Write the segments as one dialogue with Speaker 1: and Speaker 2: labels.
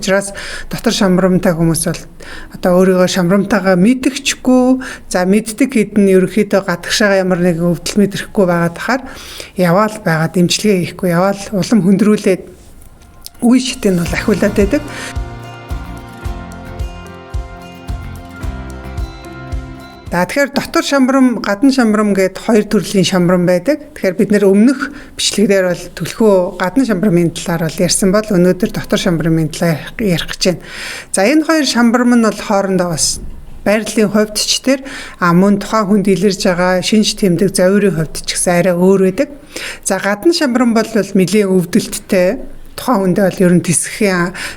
Speaker 1: Учраас дотор шамрамтай хүмүүс бол одоо өөрийгөө шамрамтайгаа мэдчихгүй, за мэддэг хэдэн ерөөхдөө гадагшаага ямар нэгэн өвдөл мэдрэхгүй байгаад тахаар яваал байгаа дэмжлэгээ хийхгүй, яваал улам хөндрүүлээд үе шитэнд бол ахиулаад байдаг. Тэгэхээр дотор шамрам, гадна шамрам гэдэг хоёр төрлийн шамрам байдаг. Тэгэхээр бид нэр өмнөх бичлэгдэр бол түлхүү гадна шамрамын талаар бол ярьсан бол өнөөдөр дотор шамрамын талаар ярих гэж байна. За энэ хоёр шамрам нь бол хоорондоо бас байрлалын хувьд ч тэр мөн тухайн хүнд илэрж байгаа шинж тэмдэг завирын хувьд ч гэсэн арай өөр байдаг. За гадна шамрам бол нэлийн өвдөлттэй тухайн хүндээ бол ер нь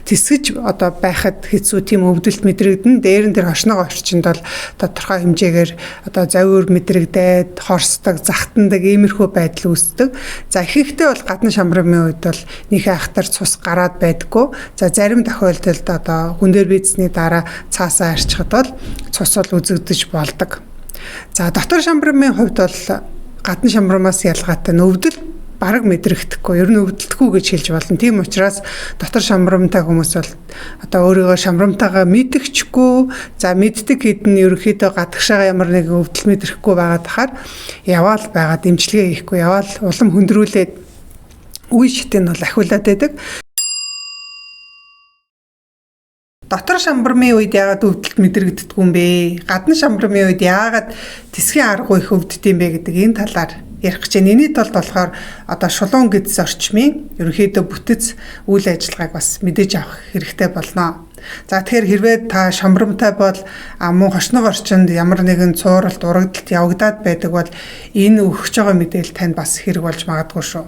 Speaker 1: тисгэж одоо байхад хэцүү тийм өвдөлт мэдрэгдэн дээр нь тэр хошноо орчинд бол тодорхой хэмжээгээр одоо завир мэдрэгдээд хорсдог, захтандаг иймэрхүү байдал үүсдэг. За ихэнхдээ бол гадна шамрамын үед бол нэг айхтар цус гараад байдаггүй. За зарим тохиолдолд одоо хүн дээр бийцсний дараа цаасаа арчхад бол цус бол үзэгдэж болдог. За дотор шамрамын хувьд бол гадна шамрамаас ялгаатай өвдөл бараг мэдрэгдэхгүй, ер нь өвдөлтгүй гэж хэлж болно. Тийм учраас дотор шамрамтай хүмүүс бол одоо өөрийгөө шамрамтайгаа мэдчихгүй, за мэддэг хэдэн ерөөхдөө гадагшаага ямар нэгэн өвдөл мэдрэхгүй байгаад тахаар яваал байгаа дэмжлэгээ хийхгүй, яваал улам хөндрүүлээд үе шитэнд бол ахиулаад байдаг. Дотор шамрамын үед яагаад өвдөлт мэдрэгддэггүй юм бэ? Гадна шамрамын үед яагаад тисгийн аргагүй их өвддөг юм бэ гэдэг энэ талаар ярих гэж байна. Энэний тулд болохоор одоо шулуун гэдс орчмын ерөнхийдөө бүтэц үйл ажиллагааг бас мэдээж авах хэрэгтэй болно. За тэгэхээр хэрвээ та шамрамтай бол мөн хошног орчинд ямар нэгэн цууралт, урагдалт явагдаад байдаг бол энэ өгч байгаа мэдээлэл танд бас хэрэг болж магадгүй шүү.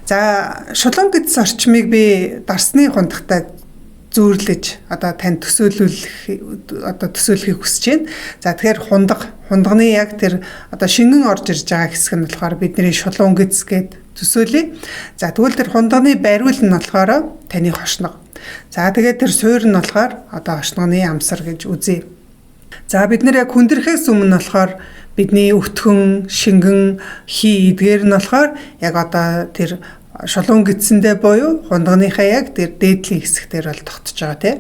Speaker 1: За шулуун гэдс орчмыг би дарсны хундагтай зөөрлөж одоо тань төсөөлөхийг хүсэж байна. За тэгэхээр хундагны яг тэр одоо шингэн орж ирж байгаа хэсэг нь болохоор бидний шулуун гэдс гээд төсөөлье. За тэгвэл тэр хундагны бариул нь болохоор таны хошног. За тэгээд тэр суур нь болохоор одоо хошногны амсар гэж үзье. За бид нэр яг хүндрэхээс өмнө болохоор бидний өтгөн, шингэн, хий эдгээр нь болохоор яг одоо тэр шулуун гэдсэндээ буюу хундагныхаа яг тэр дээдлийн хэсгээр бол тогтож байгаа тийм.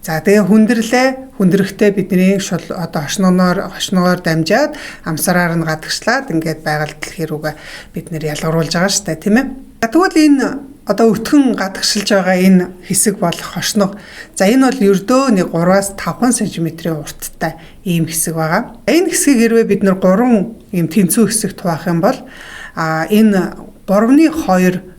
Speaker 1: За тэгээ хүндрэхтэй бидний одоо хошногоор дамжаад амсараар нь гадагшлаад ингээд байгаль дэлхий рүүгээ бид нэр ялгаруулж байгаа шүү дээ тийм ээ. Тэгвэл энэ одоо өтгөн гадагшилж байгаа энэ хэсэг бол хошног. За энэ бол ердөө нэг 3-5 см-ийн урттай ийм хэсэг байгаа. Энэ хэсгийг хэрвээ бид нэр 3 ийм тэнцүү хэсэг хуваах юм бол энэ 3-ны 2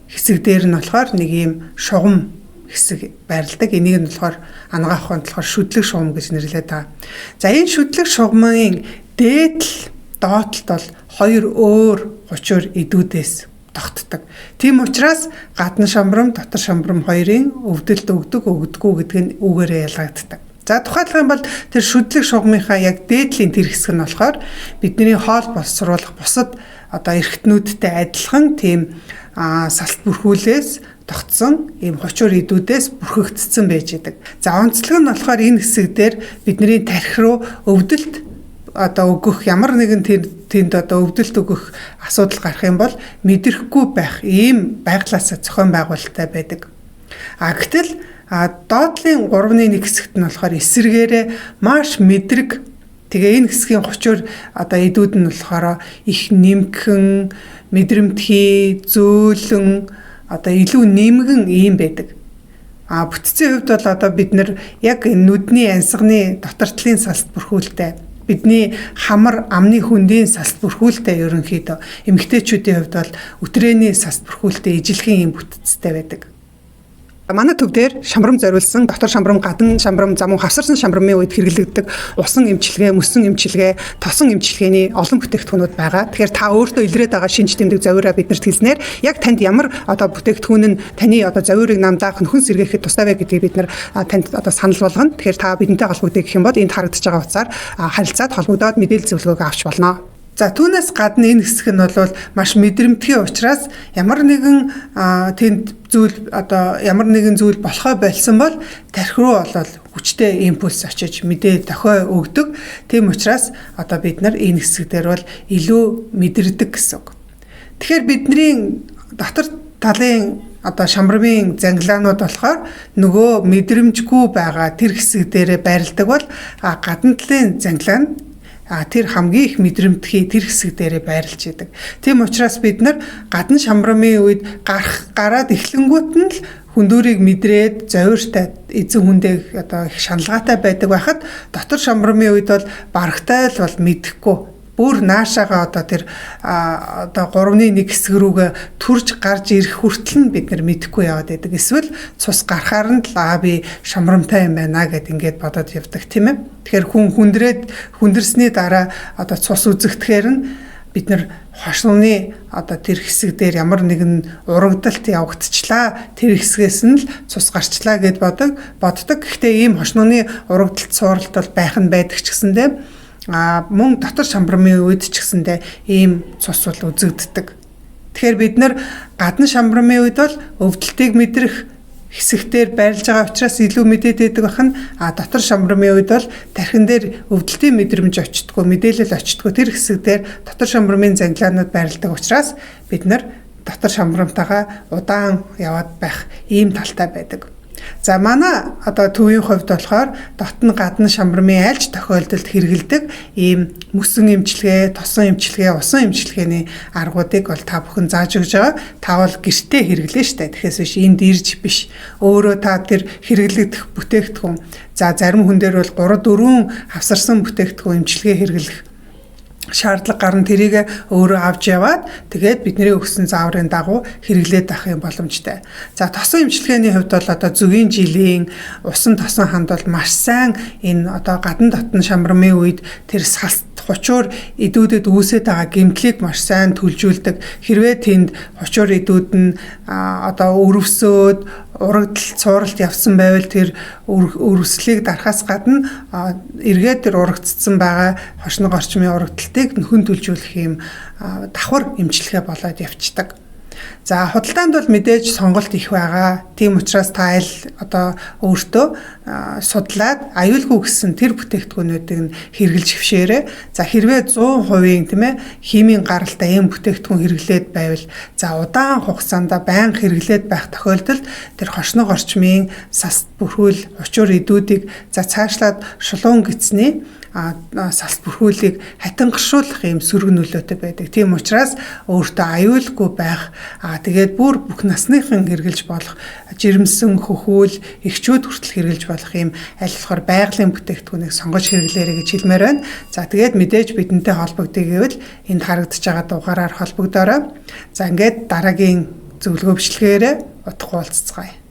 Speaker 1: хэсэг дээр нь болохоор нэг ийм шугам хэсэг байрладаг. Энийг нь болохоор ангаахын болохоор шүдлэг шугам гэж нэрлэдэг байгаа. За энэ шүдлэг шугамын дээдл доотлолт бол хоёр өөр гучуур идүүдээс тогтдог. Тийм учраас гадна шамрам, дотор шамрам хоёрын өвдөлт өгдөггүй гэдэг нь үүгээрээ ялгагддаг. За тухайлбал юм бол тэр шүдлэг шугамынхаа яг дээдлийн тэр хэсэг нь болохоор бидний хоол боловсруулах бусад одоо эрхтнүүдтэй адилхан тийм салт бүрхүүлээс тогтсон ийм хучуур идүүдээс бүрхэгдсэн байж байдаг. За онцлог нь болохоор энэ хэсэг дээр бидний тархи руу өвдөлт одоо өгөх ямар нэгэн тэнд одоо өвдөлт өгөх асуудал гарах юм бол мэдрэхгүй байх ийм байглаас зохион байгуулалттай байдаг. Гэтэл доотлын 3-1 хэсэгт нь болохоор эсэргээрээ маш мэдрэг. Тэгээ энэ хэсгийн хучуур одоо идүүд нь болохоор их нэмгэн, мэдрэмтгий, зөөлөн одоо илүү нэмгэн ийм байдаг. Бүтцийн хувьд бол одоо бид нар яг нүдний ансганы дотортлын салт бүрхүүлтэй, бидний хамар амны хөндийн салт бүрхүүлтэй ерөнхийдөө эмэгтэйчүүдийн хувьд бол өтрээний салт бүрхүүлтэй ижилхэн ийм бүтцтэй байдаг. Манай төв дээр шамрам зориулсан дотор шамрам, гадна шамрам, замун хавсарсан шамрамын үед хэрэглэгддэг усан эмчилгээ, мөсөн эмчилгээ, тосон эмчилгээний олон бүтээгдэхүүнүүд байгаа. Тэгэхээр та өөртөө илрээд байгаа шинж тэмдэг завираа биднэрт хэлснээр яг танд ямар одоо бүтээгдэхүүн нь таны одоо завирыг намдаах нөхөн сэргээхэд тустай вэ гэдгийг бид нар танд одоо санал болгоно. Тэгэхээр та бидэнтэй холбогдъё гэх юм бол энд харагдаж байгаа утсаар харилцаад холбогдоод мэдээлэл зөвлөгөөг авч болно. За түүнээс гадна энэ хэсэг нь бол маш мэдрэмтгий учраас ямар нэгэн зүйл болохоо болсон бол тархи руу болол хүчтэй импульс очиж мэдээ дохио өгдөг. Тийм учраас одоо бид нар энэ хэсэг дээр бол илүү мэдэрдэг гэсэн үг. Тэгэхээр бидний дотор талын одоо шамбрамын зангилаанууд болохоор нөгөө мэдрэмжгүй байгаа тэр хэсэг дээрээ байрладаг бол гадна талын зангилаа нь тэр хамгийн их мэдрэмтгий тэр хэсэг дээрээ байрлаж идэг. Тийм учраас бид нар гадна шамбрамын үед гараад эхлэнгүүт нь л хүндүүрийг мэдрээд зовиртой эзэн хүндээ одоо их шаналгаатай байдаг байхад дотор шамбрамын үед бол барагтай л бол мэдэхгүй бүр наашаага одоо тэр одоо 3-1 хэсэг рүүгээ төрж гарч ирэх хүртэл нь бид нар мэдэхгүй яваад байдаг. Эсвэл цус гарахаар нь л би шамрамтай юм байна гэд ингээд бодоод явдаг тийм ээ. Тэгэхээр хүн хүндэрсний дараа одоо цус үзэгдэхээр нь бид нар хошууны одоо тэр хэсэг дээр ямар нэгэн урагдалт явагдчихлаа тэр хэсгээс нь л цус гарчлаа гэд боддог. Гэхдээ ийм хошууны урагдалт сууралт бол байх нь байдаг ч гэсэндээ мөн дотор шамбрамын үед ч гэсэндээ ийм цус бол үзэгддэг. Тэгэхээр бид нар гадна шамбрамын үед бол өвдөлтийг мэдрэх хэсэгтэр байрлаж байгаа учраас илүү мэдээд байдаг бахан дотор шамбрамын үед бол тархин дээр өвдөлтийн мэдрэмж очтдгүй, мэдээлэл очтдгүй тэр хэсэг дээр дотор шамбрамын зангилаанууд байрладаг учраас бид нар дотор шамбрамтайгаа удаан яваад байх ийм талтай байдаг. За манай одоо төвийн хувьд болохоор дотн гадна шамбрамын альж тохиолдолд хэрэгэлдэг ийм мөсөн эмчилгээ, тосон эмчилгээ, усан эмчилгээний аргуудыг бол та бүхэн зааж өгж байгаа. Та бол гэртээ хэрэглээ штэ. Тэгэхээс биш энд ирж биш. Өөрөө та тэр хэрэглэгдэх бүтээгдэхүүн. За зарим хүн дээр бол 3-4 хавсарсан бүтээгдэхүүн эмчилгээ хэрэглэх шаардлага гарна тэрийг өөрөө авч яваад тэгээд бидний өгсөн зааврын дагуу хэрэглээд авах юм боломжтой. За тосон эмчилгээний хувьд бол одоо зөгийн жилийн усан тосон ханд бол маш сайн энэ одоо гадна дотн шамбрамын үед тэр салт хучуур идүүдэд үүсэж байгаа гэмтлийг маш сайн төлжүүлдэг. Хэрвээ тэнд хучуур идүүд нь одоо өрөвсөд урагдал цууралт явсан байвал тэр өрөвслийг дарахаас гадна эргээд тэр урагдсан байгаа хошног орчмын урагдалтыг нөхөн төлжүүлэх юм давхар эмчилгээ болоод явцдаг. За худалдаанд бол мэдээж сонголт их байгаа. Тийм учраас та одоо өөртөө судлаад аюулгүй гэсэн тэр бүтээгдэхүүнүүдийг нь хэрэглэж хөвшөөрэй. За хэрвээ 100% тийм ээ химийн гаралтай ийм бүтээгдэхүүн хэрэглээд байвал за удаан хугацаанд байнга хэрэглээд байх тохиолдолд тэр хошног орчмын сас бүрхүүл учуур идүүдийг за цаашлаад шулуун гисний салт бүрхүүлийг хатангашуулах юм сөрөг нөлөөтэй байдаг. Тийм учраас өөртөө аюулгүй байх тэгээд бүр бүх насныхан хэрэгжилж болох жирэмсэн хөхүүл эхчүүд хүртэл хэрэгжилж болох юм аль болохоор байгалийн бүтээгдэхүүнийг сонгож хэрэглээрэй гэж хэлмээр байна. За тэгээд мэдээж бидэнтэй холбогдъё гэвэл энд харагдаж байгаа дугаараар холбогдоорой. За ингээд дараагийн зөвлөгөө бичлэгээр утга уулзцгаая.